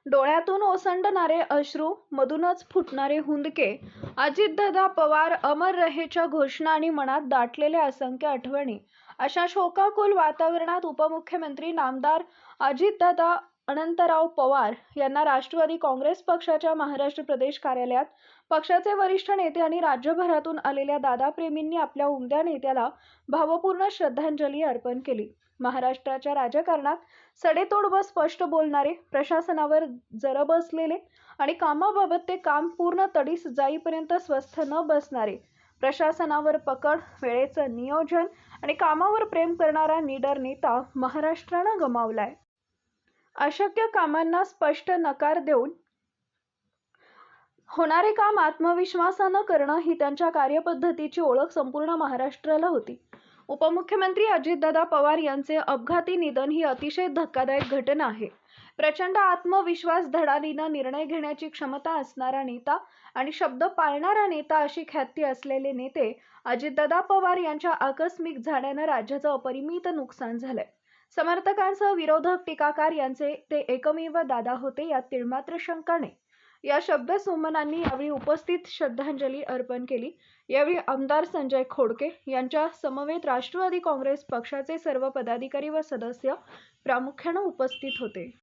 डोळ्यातून ओसंडणारे अश्रू, मधूनच फुटणारे हुंदके, अजितदादा पवार अमर रहेच्या घोषणा आणि मनात दाटलेल्या असंख्य आठवणी. अशा शोकाकुल वातावरणात उपमुख्यमंत्री नामदार अजितदादा अनंतराव पवार यांना राष्ट्रवादी काँग्रेस पक्षाच्या महाराष्ट्र प्रदेश कार्यालयात पक्षाचे वरिष्ठ नेते आणि राज्यभरातून आलेल्या दादाप्रेमींनी आपल्या उमद्या नेत्याला भावपूर्ण श्रद्धांजली अर्पण केली. महाराष्ट्राच्या राजकारणात सडेतोड व स्पष्ट बोलणारे, प्रशासनावर जर बसलेले आणि कामाबाबत ते काम पूर्ण तडीस जाईपर्यंत स्वस्थ न बसणारे, प्रशासनावर पकड, वेळेचं नियोजन आणि कामावर प्रेम करणारा निडर नेता महाराष्ट्रानं गमावलाय. अशक्य कामांना स्पष्ट नकार देऊन होणारे काम आत्मविश्वासानं करणं ही त्यांच्या कार्यपद्धतीची ओळख संपूर्ण महाराष्ट्राला होती. उपमुख्यमंत्री अजितदादा पवार यांचे अपघाती निधन ही अतिशय धक्कादायक घटना आहे. प्रचंड आत्मविश्वास, धडाडीनं निर्णय घेण्याची क्षमता असणारा नेता आणि शब्द पाळणारा नेता अशी ख्याती असलेले नेते अजितदादा पवार यांच्या आकस्मिक जाण्यानं राज्याचं अपरिमित नुकसान झालंय. समर्थकांसह विरोधक, टीकाकार यांचे ते एकमेव दादा होते, यात तिळमात्र शंका नाही. या शब्दसुमनांनी यावेळी उपस्थित श्रद्धांजली अर्पण केली. यावेळी आमदार संजय खोडके यांच्या समवेत राष्ट्रवादी काँग्रेस पक्षाचे सर्व पदाधिकारी व सदस्य प्रामुख्याने उपस्थित होते.